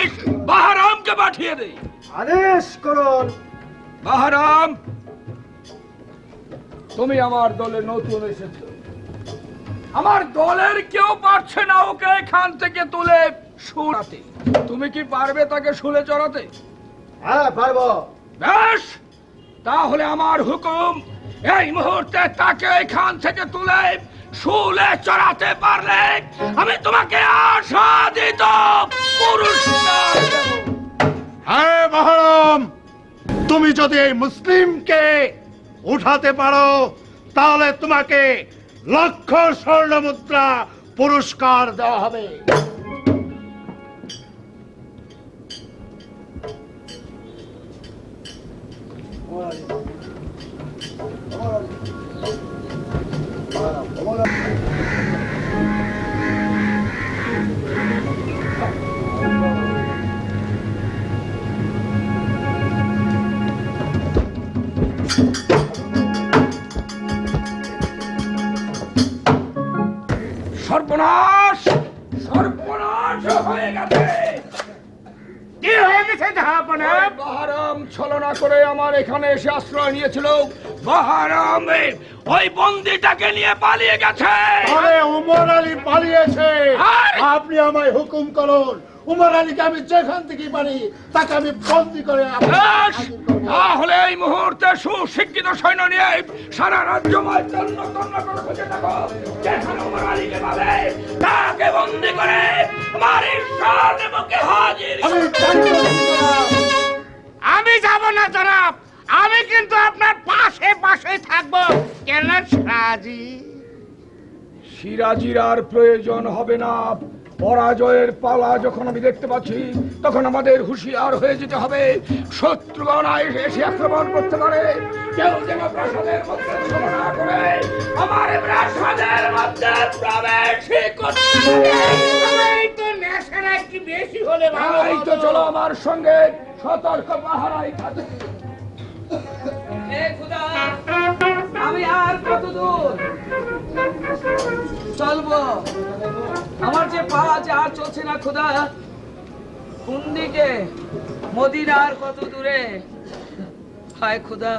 বাহারামকে পাঠিয়ে দে। আদেশ করুন। বাহারাম, তুমি আমার দলে নতুন এসেছো, আমার দলের কেউ পারছে না ওকে এখান থেকে তুলে শুলাতে। তুমি কি পারবে তাকে শুলে চড়াতে? হ্যাঁ পারবো। বেশ, তাহলে আমার হুকুম, এই মুহূর্তে তাকে এখান থেকে তুলে শুলে চড়াতে পারলে আমি তোমাকে আশাদিত পুরস্কার দেব। হ্যাঁ বাহারাম, তুমি যদি এই মুসলিমকে উঠাতে পারো তাহলে তোমাকে 1,00,000 স্বর্ণ মুদ্রা পুরস্কার দেওয়া হবে। সর্বনাশ, সর্বনাশ হয়ে গেছে। কি হয়ে গেছে জাহাপনা? বাহারাম ছলনা করে আমার এখানে এসে আশ্রয় নিয়েছিল। বাহারাম ওই বন্দিটাকে নিয়ে পালিয়ে গেছে। আরে উমর আলী পালিয়েছে। আরে! আপনি আমায় হুকুম করুন, উমর আলীকে আমি যেখান থেকে পারি তাকে আমি বন্দি করে বেশ, তাহলে এই মুহূর্তে সুশিক্ষিত সৈন্য নিয়ে সারা রাজ্যময় তন্ন তন্ন করে খুঁজে থাকো। যেখানে ওমর আলীকে পাবে তাকে বন্দি করে আমার ঈশ্বরের মুখে হাজির আমি আমি যাব না জনাব, আমি কিন্তু আপনার পাশে পাশে থাকবো। কেন সাজি? সিরাজির আর প্রয়োজন হবে না। পরাজয়ের পালা যখন আমি দেখতে পাচ্ছি তখন আমাদের হুঁশিয়ার হয়ে যেতে হবে। শত্রুগণ এসে আক্রমণ করতে পারে। কেউ যেন প্রাসাদের মধ্যে ছলনা করে আমার প্রাসাদের মধ্যে প্রবেশ করতে পারে। এই তো নেশাটা কি বেশি হলে ভালো এই তো হতো। চলো আমার সঙ্গে, সতর্ক পাহারাই থাকে। খুদা, আমি আর কত দূর চলবো? আমার যে পা যে আর চলছে না খুদা। কোন দিকে? মদিনার কত দূরে? হায় খুদা,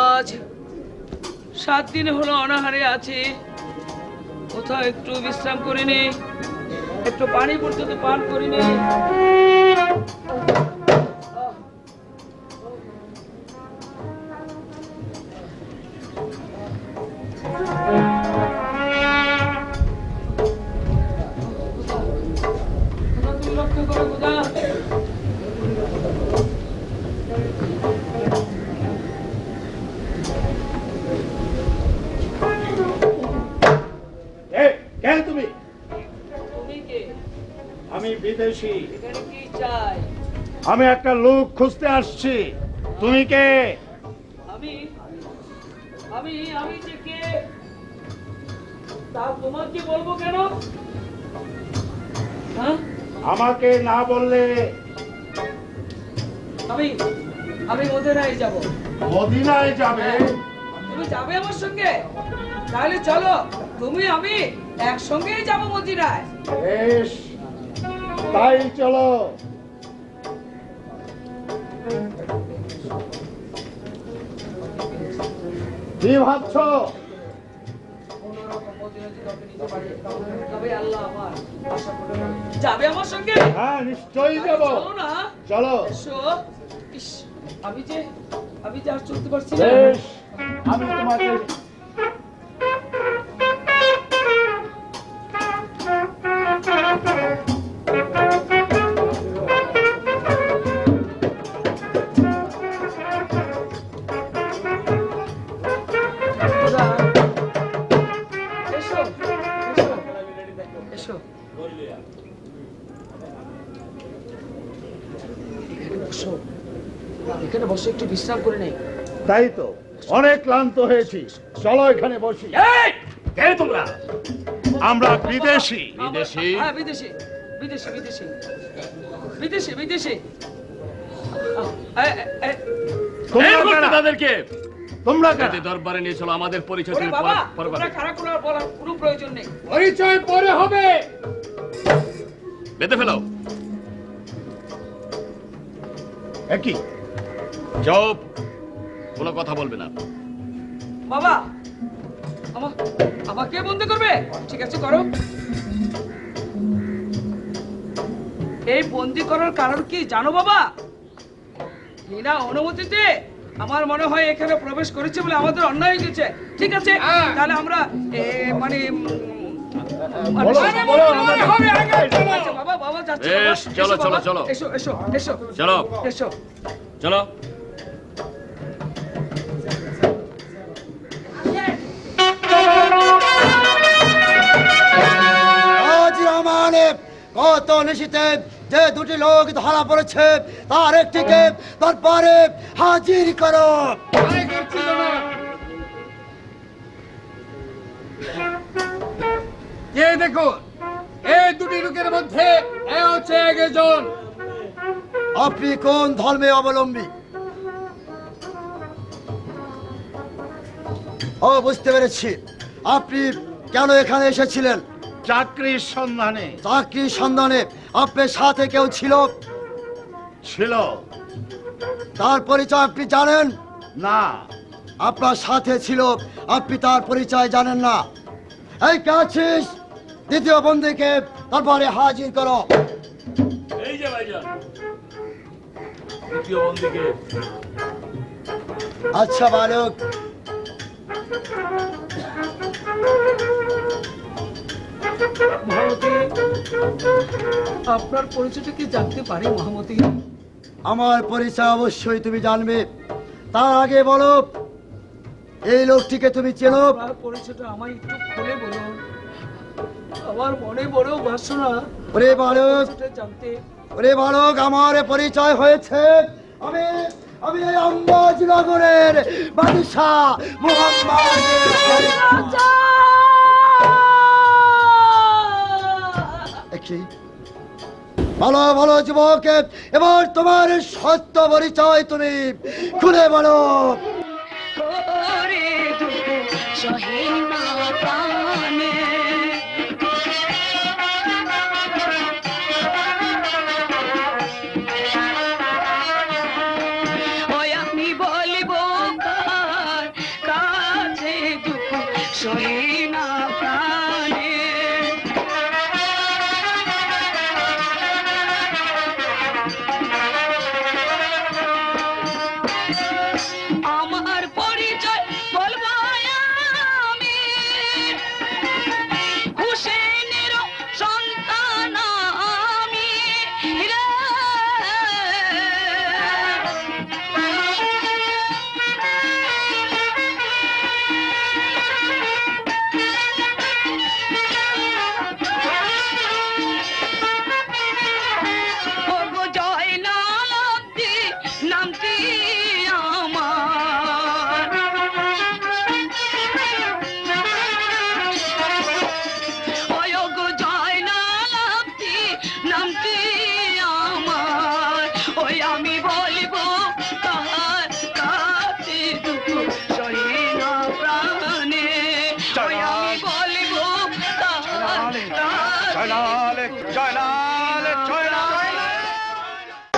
আজ 7 দিন হলো অনাহারে আছি, কোথাও একটু বিশ্রাম করিনি, একটু পানি পর্যন্ত পান করিনি। কে তুমি? আমি বিদেশি, আমি একটা লোক খুঁজতে আসছি। তুমি কে? আমি আমি আমি যে কে তা তোমাকে বলবো কেন? হ্যাঁ, আমাকে না বললে আমি আমি মদিনায় যাব। মদিনায় যাবে? তুমি যাবে আমার সঙ্গে? তাহলে চলো, তুমি আমি একসঙ্গেই যাব মদিনায়। বেশ, তাই চলো। কি ভাবছো? যাবে আমার সঙ্গে? হ্যাঁ, নিশ্চয়ই যাব। চলো না, চলো। এসো। ইস, আমি যে আর চলতে পারছি না। বেশ, আমি তোমাকে বসো, এখানে বসে একটু বিশ্রাম করে নেই। তাই তো, অনেক ক্লান্ত হয়েছি, চলো এখানে বসি। এই কে তোমরা? আমরা বিদেশি। বিদেশি? হ্যাঁ, বিদেশি বিদেশি বিদেশি বিদেশি বিদেশি। তোমরা কারা? তাদেরকে তোমরা কারা? দরবারে নিয়ে চলো, আমাদের পরিচয় ওরে বাবা, তোমরা কারা কোনো বলার কোনো প্রয়োজন নেই। পরিচয় পরে হবে। বেঁধে ফেলো। একই চুপ, কোনো কথা বলবে না। বাবা, আমাকে বন্দি করবে? ঠিক আছে, করো। এই বন্দি করার কারণ কি জানো বাবা? বিনা অনুমতিতে আমার মনে হয় এখানে প্রবেশ করেছে বলে আমাদের অন্যায় হয়ে গেছে। ঠিক আছে, তাহলে আমরা মানে আচ্ছা বাবা, বাবা যাচ্ছে। বেশ, চলো চলো চলো, এসো এসো এসো, চলো এসো চলো। আজ রহমানে কত নিশিতে যে দুটি লোক ধরা পড়েছে তার একটিকে দরবারে হাজির করো। কে দেখো, এই দুটি লোকের মধ্যে এ হচ্ছে একজন। আপনি কোন ধর্মে অবলম্বী? ও, বুঝতে পেরেছি। আপনি কেন এখানে এসেছিলেন? চাকরির সন্ধানে। চাকরির সন্ধানে। আপনার সাথে কেউ ছিল? ছিল। তার পরিচয় আপনি জানেন? না। আপনার সাথে ছিল, আপনি তার পরিচয় জানেন না? এই কে আছিস? দ্বিতীয় বন্দীকে তারপরে হাজির করো। এই যে ভাইজান, দ্বিতীয় বন্দীকে। আচ্ছা বালক, মহামতি, আপনার পরিচয়টা কি জানতে পারি মহামতি? আমার পরিচয় অবশ্যই তুমি জানবে। তার আগে বলো, এই লোকটিকে তুমি চেনো? আপনার পরিচয়টা আমায় একটু খুলে বলুন, আমার মনে বড় বাসনা ওরে বালক, জানতে। ওরে বালক, আমার পরিচয় হয়েছে। আমি আমি এই আম্বাজ নগরের বাদশাহ মুহাম্মদ। ভালো ভালো যুবক, এবার তোমার সত্য পরিচয় তুমি খুলে বলো।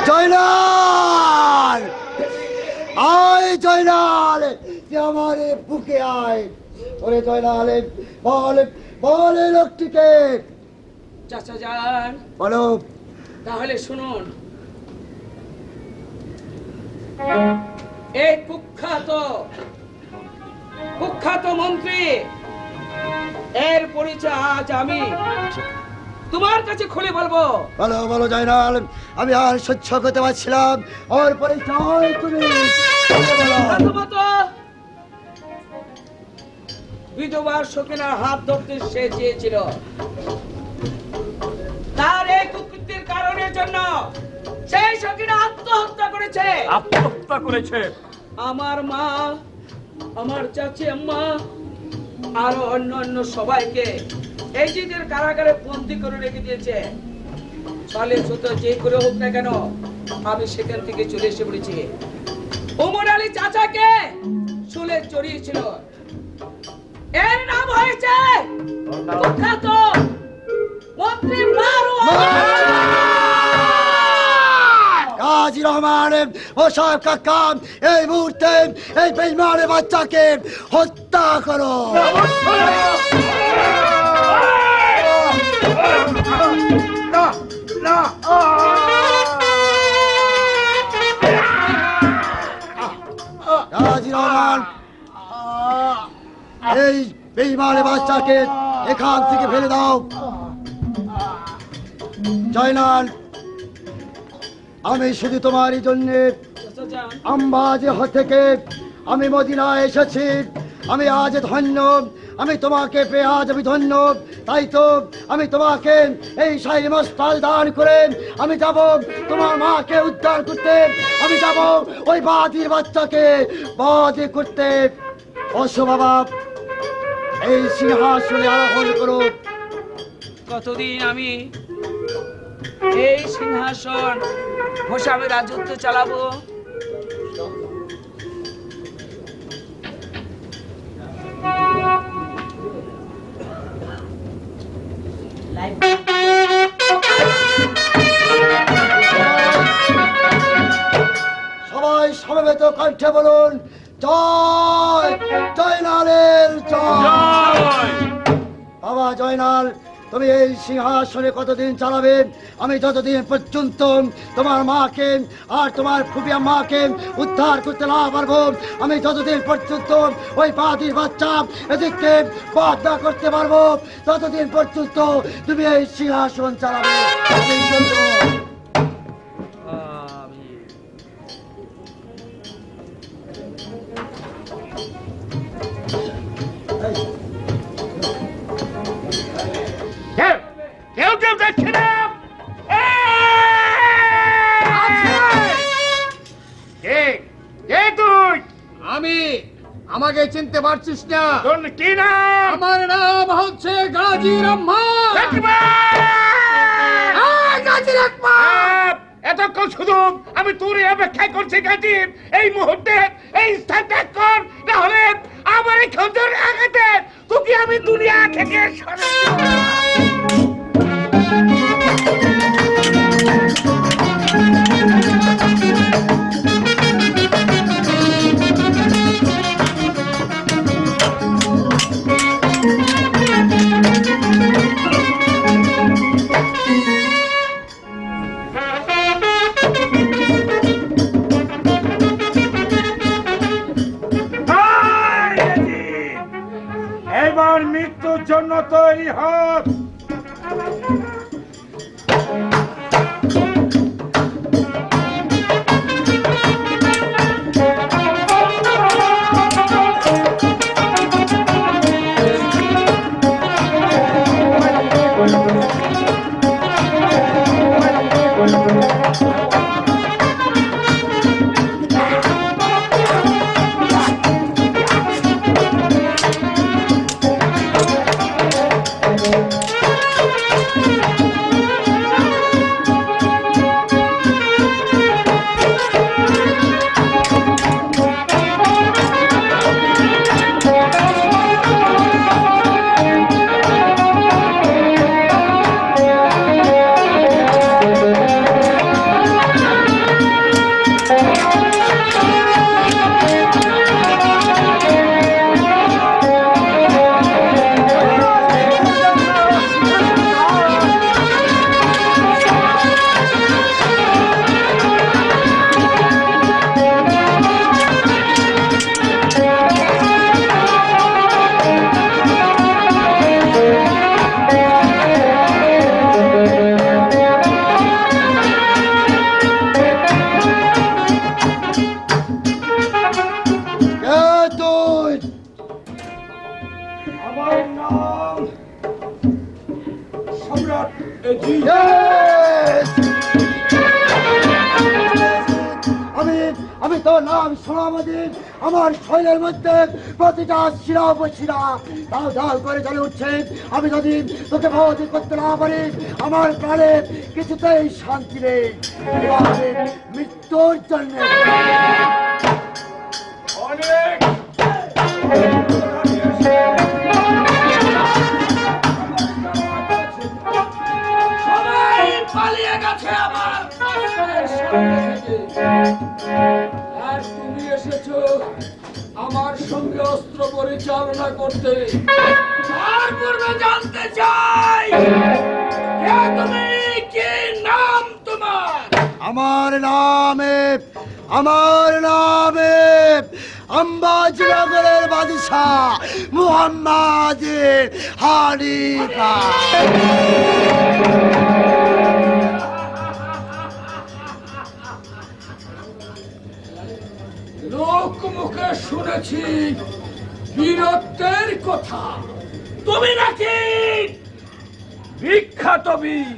জয়নাল, আয় জয়নাল, তুই আমার বুকে আয়। ওরে জয়নাল, বল বল লোকটিকে। চাচা যান, বলো। তাহলে শুনুন, এই কুখ্যাত মন্ত্রী, এর পরিচয় আজ আমি তোমার কাছে খুলে বলবো। বলো বলো জয়নাল, আমি আর সহ্য করতে পারছিলাম। ওর পরিচয় তুমি প্রথমত, বিধবা সখিনার হাত ধরতে সে চেয়েছিল। তার এই কুকৃতির কারণের জন্য সেই সখীরা আত্মহত্যা করেছে। আত্মহত্যা করেছে? আমার মা, আমার চাচি আম্মা আরো অন্য সবাইকে এই জিদের কারাগারে বন্দী করে রেখে দিয়েছে। ফলে যে করে হোক না কেন আমি সেখান থেকে চলে এসে পড়েছি। ওমর আলী চাচাকে শুলে চড়িয়েছিল। এর নাম হয়েছে কুখ্যাত মন্ত্রী গাজী রহমান ও সাহেব কাকা, এই মুহূর্তে এই বেঈমানের বাচ্চাকে হত্যা করো। গাজী রহমান, এই বেঈমানের বাচ্চাকে এখান থেকে ফেলে দাও। জয়নাল, আমি শুধু তোমারই জন্য আম্বাজে থেকে আমি মদিনায় এসেছি। আমি আজ ধন্য, আমি তোমাকে পেয়ে আজ আমি ধন্য। তাই তো আমি তোমাকে এই শাহী মস্তাল দান করে আমি যাব তোমার মাকে উদ্ধার করতে। আমি যাব ওই বাদীর বাচ্চাকে বধ করতে। অশো বাবা, এই সিংহাসনে আরোহণ করো। কতদিন আমি এই সিংহাসন বসে আমি রাজত্ব চালাবো? সবাই সমবেত কণ্ঠে বলুন, জয় জয়নালের জয়। বাবা জয়নাল, তুমি এই সিংহাসনে কতদিন চালাবে? আমি যতদিন পর্যন্ত তোমার মাকে আর তোমার ফুপিয়া মাকে উদ্ধার করতে না পারবো, আমি যতদিন পর্যন্ত ওই বাদীর বাচ্চা এদিকে বাদ না করতে পারবো, ততদিন পর্যন্ত তুমি এই সিংহাসন চালাবে। কেউ দেখছে না? তুই? আমি। আমাকে চিনতে পারছিস না? তোর কি নাম? আমার নাম হচ্ছে গাজী রহমান। গাজী রহমান, এতক্ষণ শুধু আমি তোর অপেক্ষা করছি। গাজী, এই মুহূর্তে এই স্থান ত্যাগ কর, না হলে আমার এই খঞ্জর আঘাতে তোকে আমি দুনিয়া থেকে সরাই দেব। এবার মৃত্যুর জন্য তৈরি হোক। Yes! আমি তোর নাম সোনামদিন আমার শরীরের মধ্যে প্রতিটা শিরা উপশিরা দাও দাও করে চলে উঠছে। আমি যদি তোকে বধ করতে না পারি আমার প্রাণে কিছুতেই শান্তি নেই। এবারে মৃত্যুর জন্য অনেক সবাই পালিয়ে গেছে আমার আর তুমি এসেছো আমার সঙ্গে অস্ত্র পরিচালনা করতে। তার পূর্বে জানতে চাই কে তুমি, কি নাম তোমার? আমার নামে আম্বাজনগরের বাদশাহ মুহাম্মদ হানিফা। লোক মুখে শুনেছি বীরত্বের কথা, তুমি নাকি বিখ্যাত বীর।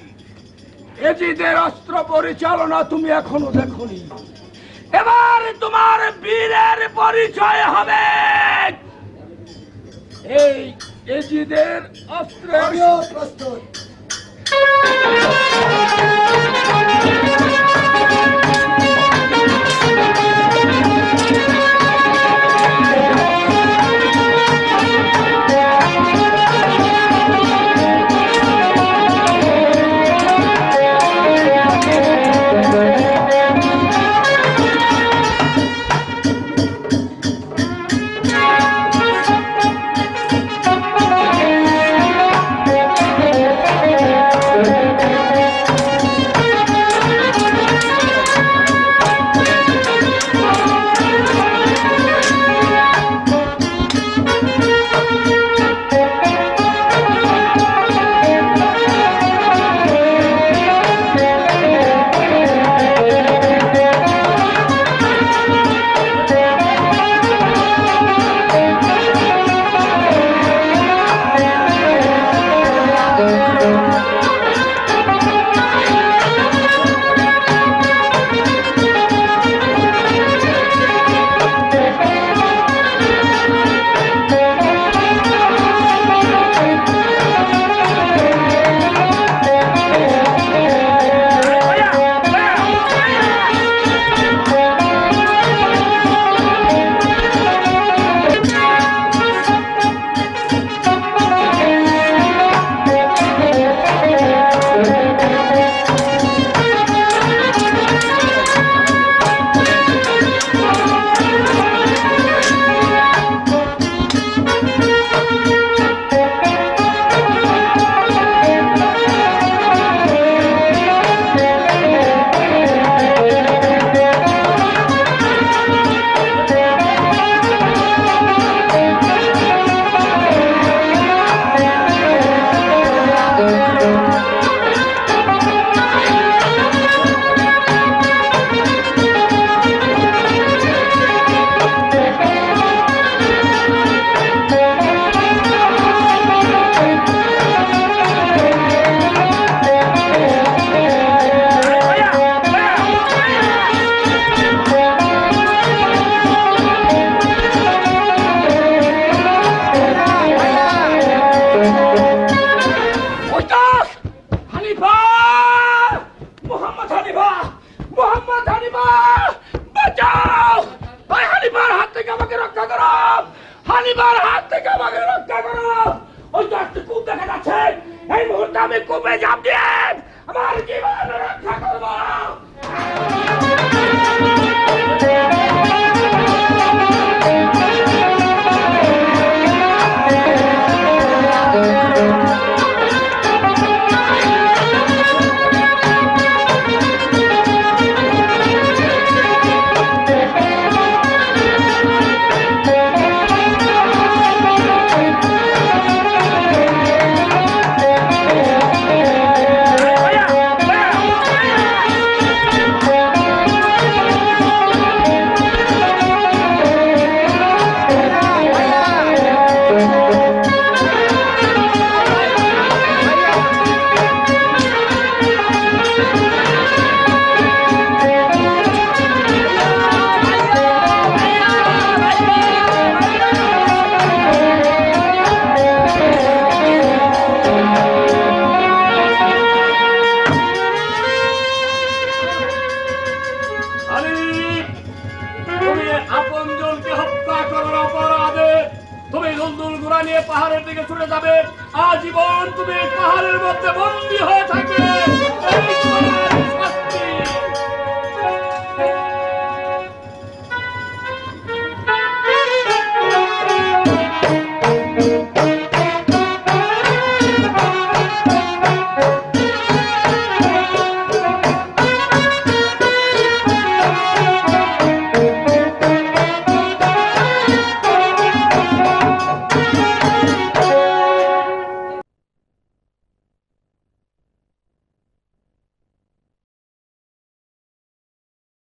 এজিদের অস্ত্র পরিচালনা তুমি এখনো দেখোনি, এবার তোমার বীরের পরিচয় হবে। এই এজিদের অস্ত্রের প্রস্তুত। হানিফার হাত থেকে আমাকে রক্ষা করো। ওই তো একটা কূপ দেখা যাচ্ছে, এই মুহূর্তে আমি কূপে ঝাঁপ দিয়ে আমার জীবন রক্ষা করবো। নিয়ে পাহাড়ের দিকে ছুটে যাবে। আজীবন তুমি এই পাহাড়ের মধ্যে বন্দী হয়ে থাকবে।